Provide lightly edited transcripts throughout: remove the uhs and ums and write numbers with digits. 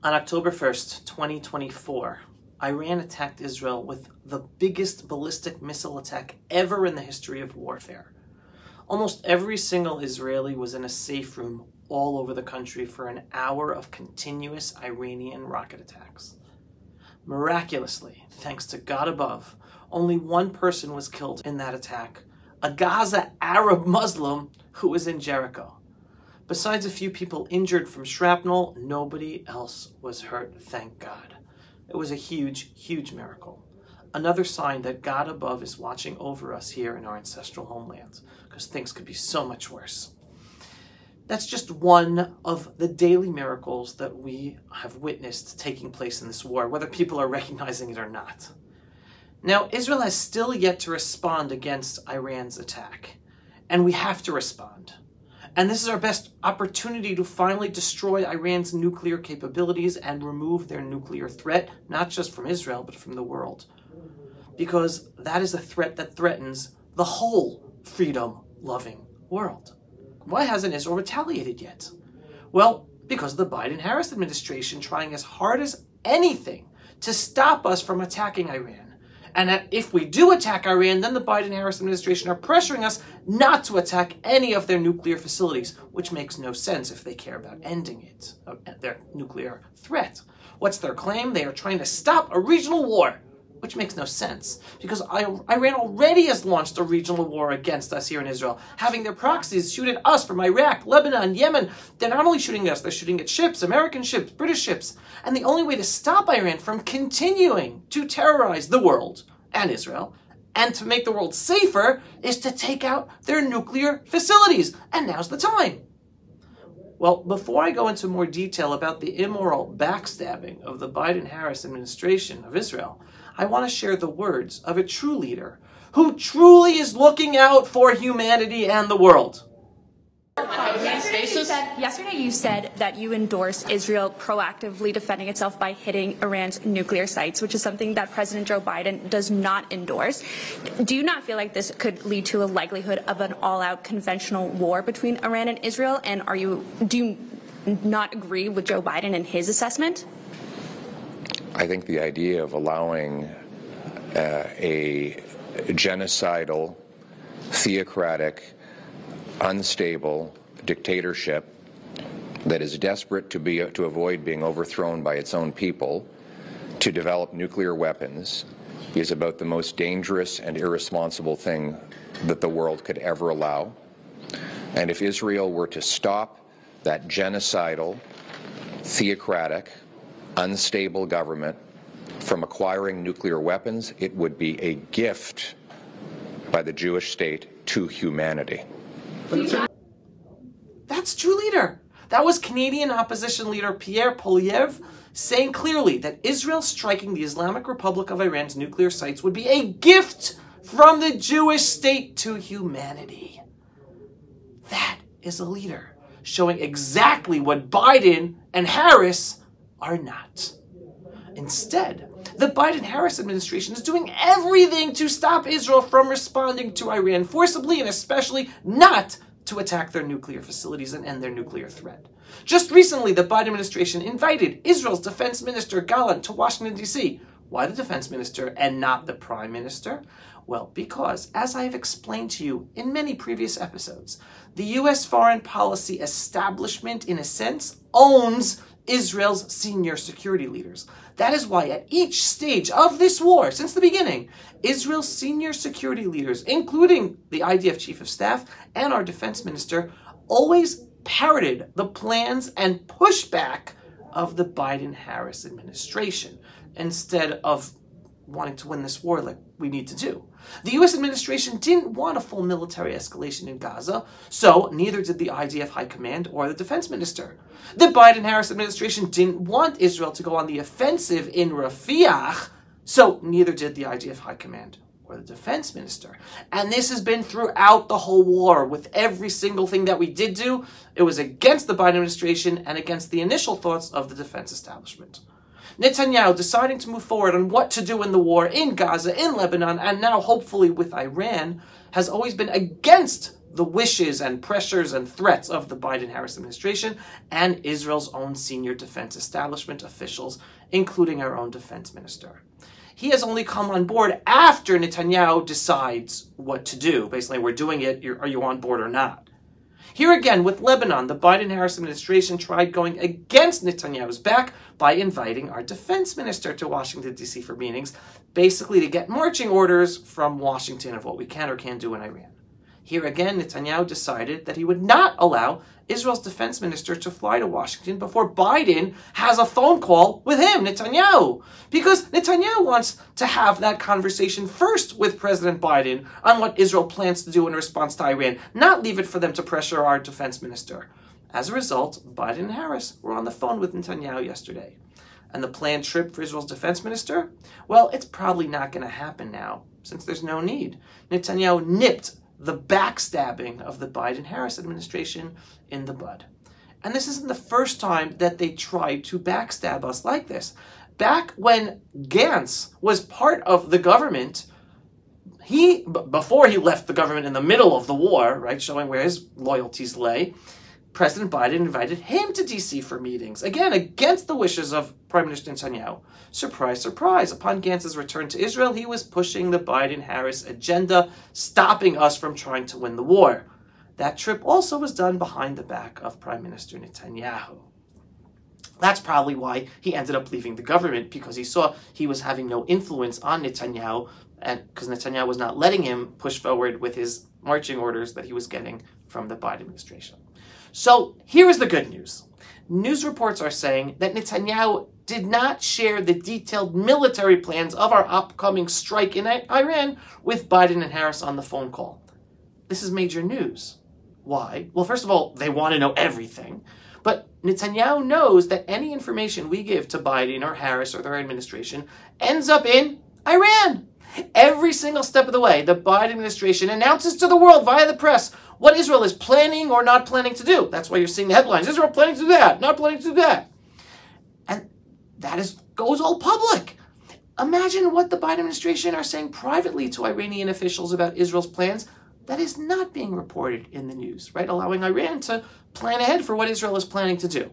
On October 1st, 2024, Iran attacked Israel with the biggest ballistic missile attack ever in the history of warfare. Almost every single Israeli was in a safe room all over the country for an hour of continuous Iranian rocket attacks. Miraculously, thanks to God above, only one person was killed in that attack, a Gaza Arab Muslim who was in Jericho. Besides a few people injured from shrapnel, nobody else was hurt, thank God. It was a huge, huge miracle. Another sign that God above is watching over us here in our ancestral homeland, because things could be so much worse. That's just one of the daily miracles that we have witnessed taking place in this war, whether people are recognizing it or not. Now, Israel has still yet to respond against Iran's attack, and we have to respond. And this is our best opportunity to finally destroy Iran's nuclear capabilities and remove their nuclear threat, not just from Israel, but from the world. Because that is a threat that threatens the whole freedom-loving world. Why hasn't Israel retaliated yet? Well, because of the Biden-Harris administration trying as hard as anything to stop us from attacking Iran. And that if we do attack Iran, then the Biden-Harris administration are pressuring us not to attack any of their nuclear facilities, which makes no sense if they care about ending it, their nuclear threat. What's their claim? They are trying to stop a regional war, which makes no sense, because Iran already has launched a regional war against us here in Israel, having their proxies shoot at us from Iraq, Lebanon, Yemen. They're not only shooting at us, they're shooting at ships, American ships, British ships. And the only way to stop Iran from continuing to terrorize the world and Israel, and to make the world safer, is to take out their nuclear facilities. And now's the time. Well, before I go into more detail about the immoral backstabbing of the Biden-Harris administration of Israel, I want to share the words of a true leader who truly is looking out for humanity and the world. Yesterday you said that you endorse Israel proactively defending itself by hitting Iran's nuclear sites, which is something that President Joe Biden does not endorse. Do you not feel like this could lead to a likelihood of an all-out conventional war between Iran and Israel? And do you not agree with Joe Biden and his assessment? I think the idea of allowing a genocidal, theocratic, unstable dictatorship that is desperate to avoid being overthrown by its own people to develop nuclear weapons is about the most dangerous and irresponsible thing that the world could ever allow. And if Israel were to stop that genocidal, theocratic, unstable government from acquiring nuclear weapons, it would be a gift by the Jewish state to humanity. That's true leader. That was Canadian opposition leader Pierre Poilievre saying clearly that Israel striking the Islamic Republic of Iran's nuclear sites would be a gift from the Jewish state to humanity. That is a leader showing exactly what Biden and Harris are not. Instead, the Biden-Harris administration is doing everything to stop Israel from responding to Iran forcibly, and especially not to attack their nuclear facilities and end their nuclear threat. Just recently, the Biden administration invited Israel's defense minister Gallant to Washington, D.C. Why the defense minister and not the prime minister? Well, because, as I have explained to you in many previous episodes, the U.S. foreign policy establishment, in a sense, owns Israel's senior security leaders. That is why at each stage of this war, since the beginning, Israel's senior security leaders, including the IDF chief of staff and our defense minister, always parroted the plans and pushback of the Biden-Harris administration instead of wanting to win this war like we need to do. The U.S. administration didn't want a full military escalation in Gaza, so neither did the IDF High Command or the defense minister. The Biden-Harris administration didn't want Israel to go on the offensive in Rafah, so neither did the IDF High Command or the defense minister. And this has been throughout the whole war. With every single thing that we did do, it was against the Biden administration and against the initial thoughts of the defense establishment. Netanyahu deciding to move forward on what to do in the war in Gaza, in Lebanon, and now hopefully with Iran, has always been against the wishes and pressures and threats of the Biden-Harris administration and Israel's own senior defense establishment officials, including our own defense minister. He has only come on board after Netanyahu decides what to do. Basically, we're doing it, are you on board or not? Here again, with Lebanon, the Biden-Harris administration tried going against Netanyahu's back by inviting our defense minister to Washington, D.C. for meetings, basically to get marching orders from Washington of what we can or can't do in Iran. Here again, Netanyahu decided that he would not allow Israel's defense minister to fly to Washington before Biden has a phone call with him, Netanyahu. Because Netanyahu wants to have that conversation first with President Biden on what Israel plans to do in response to Iran, not leave it for them to pressure our defense minister. As a result, Biden and Harris were on the phone with Netanyahu yesterday. And the planned trip for Israel's defense minister? Well, it's probably not going to happen now, since there's no need. Netanyahu nipped the backstabbing of the Biden-Harris administration in the bud. And this isn't the first time that they tried to backstab us like this. Back when Gantz was part of the government, before he left the government in the middle of the war, right, showing where his loyalties lay, President Biden invited him to D.C. for meetings, again, against the wishes of Prime Minister Netanyahu. Surprise, surprise. Upon Gantz's return to Israel, he was pushing the Biden-Harris agenda, stopping us from trying to win the war. That trip also was done behind the back of Prime Minister Netanyahu. That's probably why he ended up leaving the government, because he saw he was having no influence on Netanyahu, and because Netanyahu was not letting him push forward with his marching orders that he was getting from the Biden administration. So here is the good news. News reports are saying that Netanyahu did not share the detailed military plans of our upcoming strike in Iran with Biden and Harris on the phone call. This is major news. Why? Well, first of all, they want to know everything. But Netanyahu knows that any information we give to Biden or Harris or their administration ends up in Iran. Every single step of the way, the Biden administration announces to the world via the press what Israel is planning or not planning to do. That's why you're seeing the headlines. Israel planning to do that, not planning to do that. And that goes all public. Imagine what the Biden administration are saying privately to Iranian officials about Israel's plans that is not being reported in the news, right? Allowing Iran to plan ahead for what Israel is planning to do.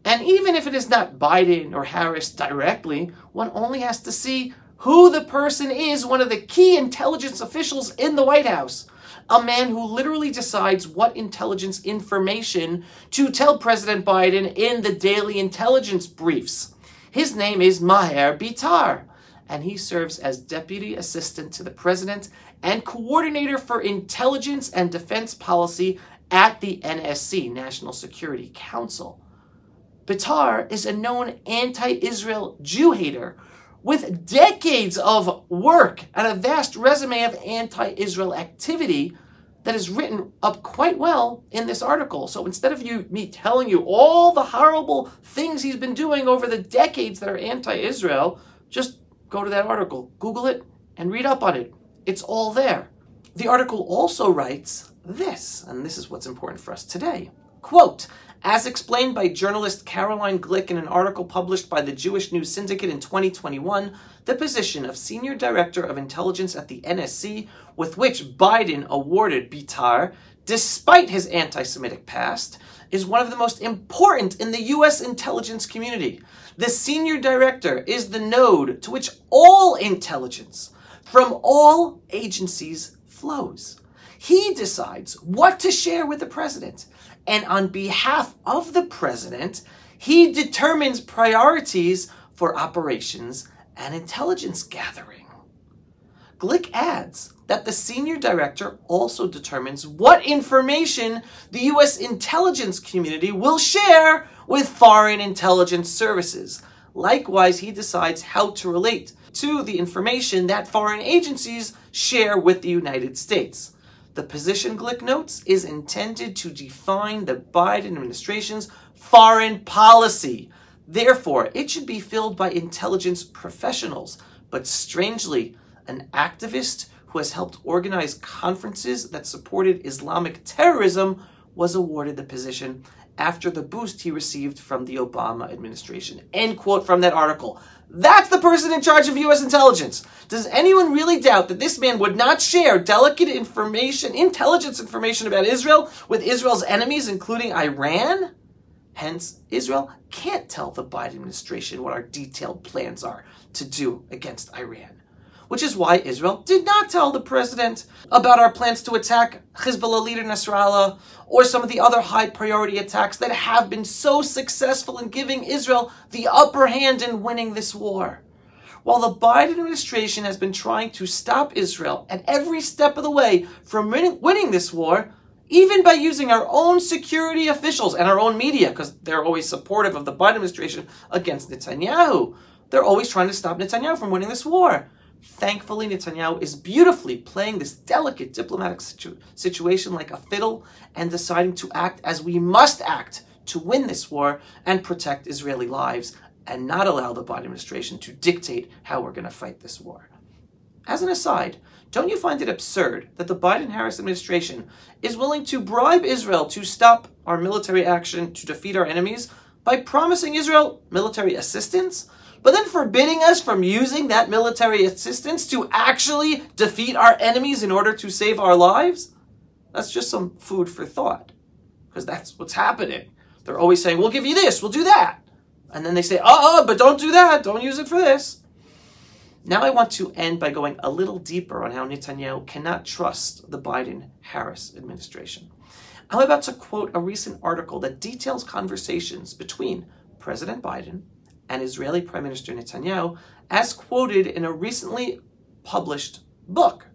And even if it is not Biden or Harris directly, one only has to see who the person is, one of the key intelligence officials in the White House. A man who literally decides what intelligence information to tell President Biden in the daily intelligence briefs. His name is Maher Bitar, and he serves as Deputy Assistant to the President and Coordinator for Intelligence and Defense Policy at the NSC, National Security Council. Bitar is a known anti-Israel Jew-hater with decades of work and a vast resume of anti-Israel activity that is written up quite well in this article. So instead of me telling you all the horrible things he's been doing over the decades that are anti-Israel, just go to that article, Google it, and read up on it. It's all there. The article also writes this, and this is what's important for us today. Quote, as explained by journalist Caroline Glick in an article published by the Jewish News Syndicate in 2021, the position of Senior Director of Intelligence at the NSC, with which Biden awarded Bitar, despite his anti-Semitic past, is one of the most important in the U.S. intelligence community. The Senior Director is the node to which all intelligence from all agencies flows. He decides what to share with the president. And on behalf of the president, he determines priorities for operations and intelligence gathering. Glick adds that the senior director also determines what information the U.S. intelligence community will share with foreign intelligence services. Likewise, he decides how to relate to the information that foreign agencies share with the United States. The position, Glick notes, is intended to define the Biden administration's foreign policy. Therefore, it should be filled by intelligence professionals. But strangely, an activist who has helped organize conferences that supported Islamic terrorism was awarded the position, after the boost he received from the Obama administration. End quote from that article. That's the person in charge of U.S. intelligence. Does anyone really doubt that this man would not share delicate information, intelligence information about Israel with Israel's enemies, including Iran? Hence, Israel can't tell the Biden administration what our detailed plans are to do against Iran. Which is why Israel did not tell the president about our plans to attack Hezbollah leader Nasrallah or some of the other high-priority attacks that have been so successful in giving Israel the upper hand in winning this war. While the Biden administration has been trying to stop Israel at every step of the way from winning this war, even by using our own security officials and our own media, because they're always supportive of the Biden administration against Netanyahu, they're always trying to stop Netanyahu from winning this war. Thankfully, Netanyahu is beautifully playing this delicate diplomatic situation like a fiddle and deciding to act as we must act to win this war and protect Israeli lives and not allow the Biden administration to dictate how we're going to fight this war. As an aside, don't you find it absurd that the Biden-Harris administration is willing to bribe Israel to stop our military action to defeat our enemies by promising Israel military assistance, but then forbidding us from using that military assistance to actually defeat our enemies in order to save our lives? That's just some food for thought, because that's what's happening. They're always saying, we'll give you this, we'll do that. And then they say, but don't do that, don't use it for this. Now I want to end by going a little deeper on how Netanyahu cannot trust the Biden-Harris administration. I'm about to quote a recent article that details conversations between President Biden and Israeli Prime Minister Netanyahu, as quoted in a recently published book.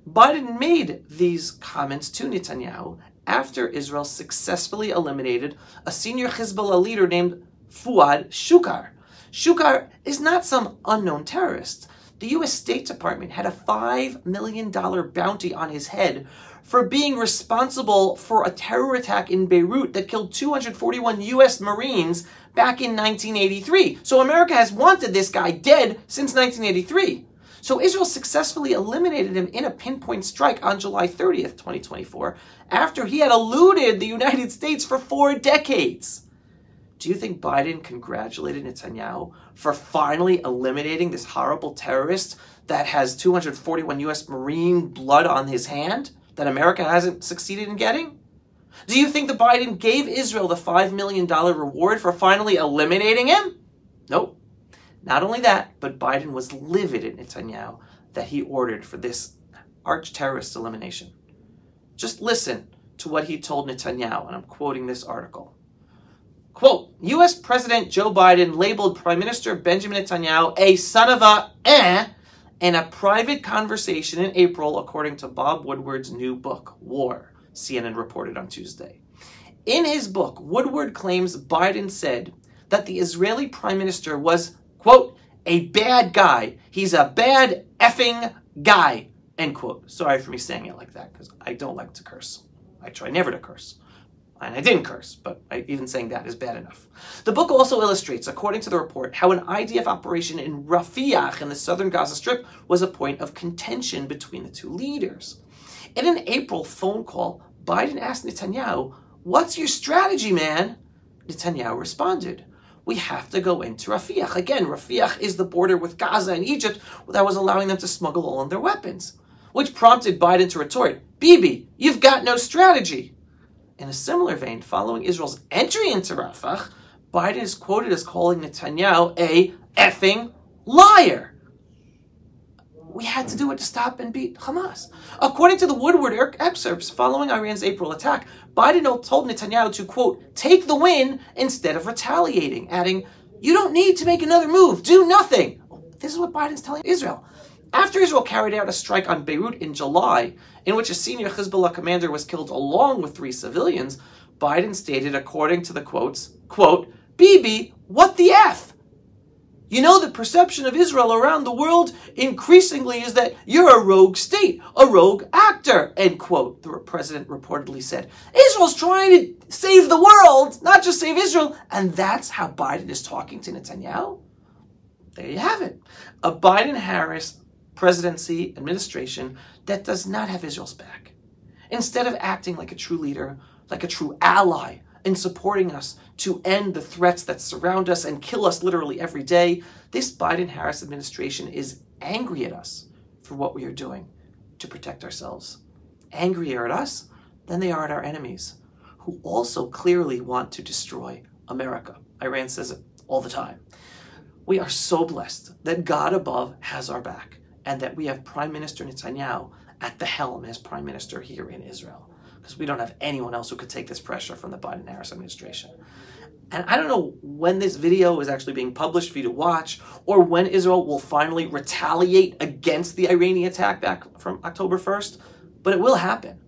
Biden made these comments to Netanyahu after Israel successfully eliminated a senior Hezbollah leader named Fuad Shukar. Shukar is not some unknown terrorist. The U.S. State Department had a $5 million bounty on his head for being responsible for a terror attack in Beirut that killed 241 U.S. Marines back in 1983. So America has wanted this guy dead since 1983. So Israel successfully eliminated him in a pinpoint strike on July 30th, 2024, after he had eluded the United States for 4 decades. Do you think Biden congratulated Netanyahu for finally eliminating this horrible terrorist that has 241 U.S. Marine blood on his hand that America hasn't succeeded in getting? Do you think that Biden gave Israel the $5 million reward for finally eliminating him? Nope. Not only that, but Biden was livid at Netanyahu that he ordered for this arch-terrorist elimination. Just listen to what he told Netanyahu, and I'm quoting this article. Quote, U.S. President Joe Biden labeled Prime Minister Benjamin Netanyahu a son of a in a private conversation in April, according to Bob Woodward's new book, War, CNN reported on Tuesday. In his book, Woodward claims Biden said that the Israeli Prime Minister was, quote, a bad guy. He's a bad effing guy, end quote. Sorry for me saying it like that, because I don't like to curse. I try never to curse. And I didn't curse, but even saying that is bad enough. The book also illustrates, according to the report, how an IDF operation in Rafah in the southern Gaza Strip was a point of contention between the two leaders. In an April phone call, Biden asked Netanyahu, "What's your strategy, man?" Netanyahu responded, "We have to go into Rafah." Again, Rafah is the border with Gaza and Egypt that was allowing them to smuggle all of their weapons, which prompted Biden to retort, "Bibi, you've got no strategy." In a similar vein, following Israel's entry into Rafah, Biden is quoted as calling Netanyahu a effing liar. We had to do it to stop and beat Hamas. According to the Woodward excerpts following Iran's April attack, Biden told Netanyahu to, quote, take the win instead of retaliating, adding, you don't need to make another move, do nothing. This is what Biden's telling Israel. After Israel carried out a strike on Beirut in July, in which a senior Hezbollah commander was killed along with 3 civilians, Biden stated, according to the quotes, quote, Bibi, what the F? You know, the perception of Israel around the world increasingly is that you're a rogue state, a rogue actor, end quote, the president reportedly said. Israel's trying to save the world, not just save Israel, and that's how Biden is talking to Netanyahu? There you have it. A Biden-Harris presidency administration that does not have Israel's back. Instead of acting like a true leader, like a true ally, in supporting us to end the threats that surround us and kill us literally every day. This Biden-Harris administration is angry at us for what we are doing to protect ourselves. Angrier at us than they are at our enemies, who also clearly want to destroy America. Iran says it all the time. We are so blessed that God above has our back and that we have Prime Minister Netanyahu at the helm as Prime Minister here in Israel, because we don't have anyone else who could take this pressure from the Biden-Harris administration. And I don't know when this video is actually being published for you to watch, or when Israel will finally retaliate against the Iranian attack back from October 1st, but it will happen.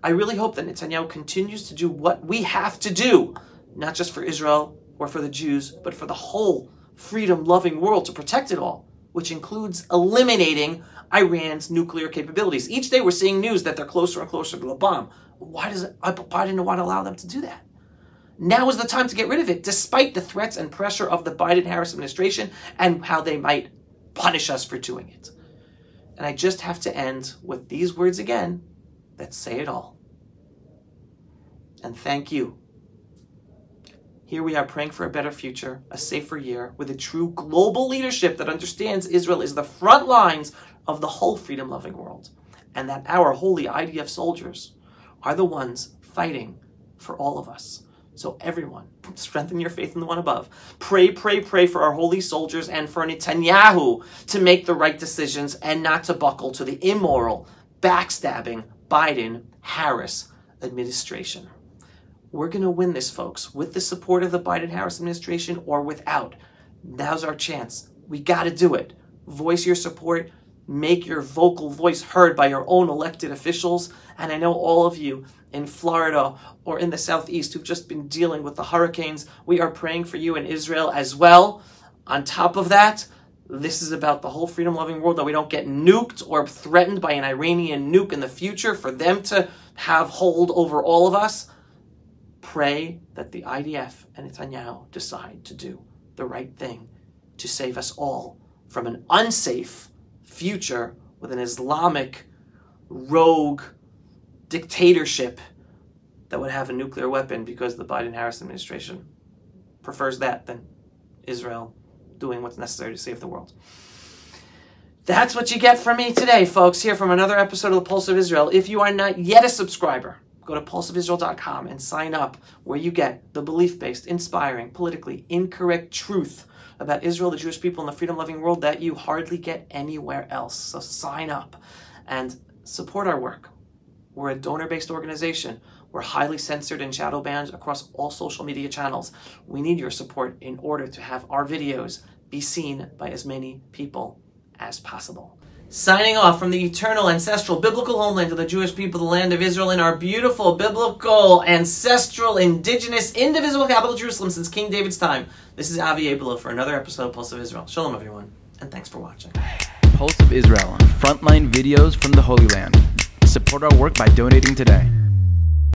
I really hope that Netanyahu continues to do what we have to do, not just for Israel or for the Jews, but for the whole freedom-loving world, to protect it all, which includes eliminating Iran's nuclear capabilities. Each day we're seeing news that they're closer and closer to the bomb. Why does Biden want to allow them to do that? Now is the time to get rid of it, despite the threats and pressure of the Biden-Harris administration and how they might punish us for doing it. And I just have to end with these words again that say it all. And thank you. Here we are praying for a better future, a safer year, with a true global leadership that understands Israel is the front lines of the whole freedom-loving world, and that our holy IDF soldiers are the ones fighting for all of us. So everyone, strengthen your faith in the one above. Pray, pray, pray for our holy soldiers and for Netanyahu to make the right decisions and not to buckle to the immoral, backstabbing Biden-Harris administration. We're going to win this, folks, with the support of the Biden-Harris administration or without. Now's our chance. We got to do it. Voice your support. Make your vocal voice heard by your own elected officials. And I know all of you in Florida or in the Southeast who've just been dealing with the hurricanes. We are praying for you in Israel as well. On top of that, this is about the whole freedom-loving world, that we don't get nuked or threatened by an Iranian nuke in the future for them to have hold over all of us. Pray that the IDF and Netanyahu decide to do the right thing to save us all from an unsafe future with an Islamic rogue dictatorship that would have a nuclear weapon, because the Biden-Harris administration prefers that than Israel doing what's necessary to save the world. That's what you get from me today, folks, here from another episode of The Pulse of Israel. If you are not yet a subscriber, go to pulseofisrael.com and sign up, where you get the belief-based, inspiring, politically incorrect truth about Israel, the Jewish people, and the freedom-loving world that you hardly get anywhere else. So sign up and support our work. We're a donor-based organization. We're highly censored and shadow banned across all social media channels. We need your support in order to have our videos be seen by as many people as possible. Signing off from the eternal, ancestral, biblical homeland of the Jewish people, the land of Israel, in our beautiful, biblical, ancestral, indigenous, indivisible capital, Jerusalem, since King David's time. This is Avi Abelo for another episode of Pulse of Israel. Shalom, everyone, and thanks for watching. Pulse of Israel, frontline videos from the Holy Land. Support our work by donating today.